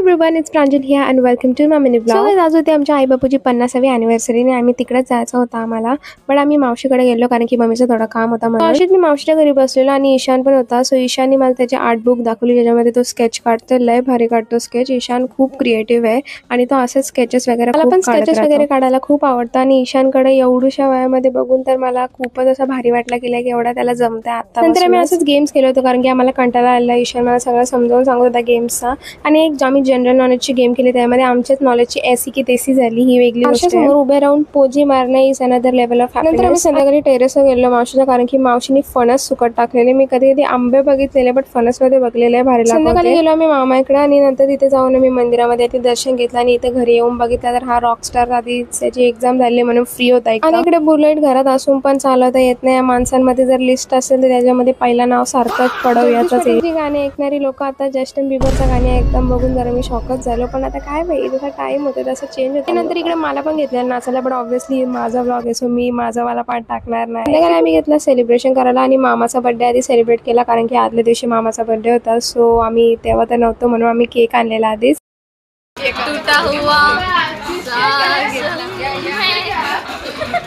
Everyone, it's Pranjal here and welcome to my mini vlog. So आज होती आमच्या आईबापूची 50वी anniversary आणि आम्ही तिकडेच जायचं होतं आम्हाला. पण आम्ही मावशीकडे गेलो कारण की मम्मीचं थोडं काम होतं म्हणून. अशीच मी मावशीच्या घरी बसलेलो आणि ईशान पण होता. सो ईशानने मला त्याची आर्ट बुक दाखवली ज्याच्यामध्ये तो स्केच काढतो. लय भारी काढतो स्केच. ईशान खूप क्रिएटिव्ह आहे आणि तो असेच स्केचेस वगैरे मला पण स्केचेस वगैरे काढायला खूप आवडतं आणि ईशानकडे एवढ्याशा वयामध्ये बघून तर मला खूपच असं भारी वाटलं की की एवढा त्याला जमतंय आता. नंतर आम्ही असंच गेम्स केले होते कारण की आम्हाला कंटाळा आलेला. ईशान मला सगळं समजावून सांगत होता गेम्सचा आणि एक आम्ही जनरल नॉलेजची गेम केली त्यामध्ये आमच्याच नॉलेजची ऐसी की तेसी झाली. ही वेगळी गोष्ट आहे. समोर उभे राहून पोजी मारणे is another level of happiness. नंतर आम्ही संध्याकाळी टेरेसवर गेलो मावशीच्या कारण की मावशीने फणस सुकट टाकलेले. मी कधी कधी आंबे बघितलेले बट फणस मध्ये बघलेले भारी लागले. संध्याकाळी गेलो आम्ही मामाकडे आणि नंतर तिथे जाऊन आम्ही मंदिरामध्ये ते दर्शन घेतलं आणि इथे घरी येऊन बघितलं तर हा रॉकस्टार आधी त्याची एक्झाम झाली म्हणून फ्री होता. आणि इकडे बुलेट घरात असून पण चालवता येत नाही. या माणसांमध्ये जर लिस्ट असेल तर त्याच्यामध्ये पहिला नाव सारखंच पडव याचंच आहे. जी गाणी ऐकणारी लोक आता जस्टिन बिबरचा गाणी एकदम बघून जरा मी शॉकच झालो. पण आता काय बाई जसा टाइम होतो तसं चेंज होतं. नंतर इकडे मला पण घेतलं नाचायला पण ऑब्व्हियसली माझा व्लॉग आहे सो मी माझा वाला पार्ट टाकणार नाही. संध्याकाळी आम्ही घेतला सेलिब्रेशन करायला आणि मामाचा बर्थडे आधी सेलिब्रेट केला कारण की आदल्या दिवशी मामाचा बर्थडे होता. सो आम्ही तेव्हा तर नव्हतो म्हणून आम्ही केक आणलेला आधीच.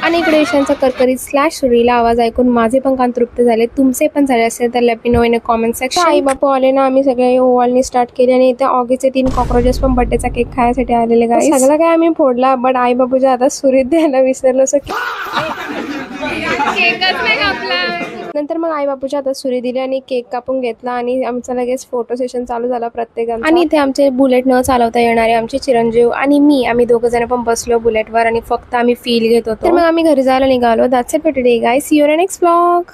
आणि इकडे ईशानचा करकरीत स्लॅश सुरीला आवाज ऐकून माझे पण कान तृप्त झाले. तुमचे पण झाले असेल तर let me know in a comment section. आई बापू आले ना आम्ही सगळे ओवाळणी स्टार्ट केली आणि इथे ऑगीचे 3 कॉक्रोचेस पण बर्थडेचा केक खायसाठी आलेले गाईस. सगळं काय आम्ही फोडला बट आई बापूच्या हातात सुरीत द्यायला विसरलो. नंतर मग आई बापूच्या हातात सुरी दिली आणि केक कापून घेतला आणि आमचा लगेच फोटो सेशन चालू झाला प्रत्येकाचा. आणि इथे आमचे बुलेट न चालवता येणारे आमचे चिरंजीव आणि मी आम्ही दोघं जण पण बसलो बुलेटवर आणि फक्त आम्ही फील घेत होतो. तर मग आम्ही घरी जायला निघालो. That's it for today guys. See you in next vlog.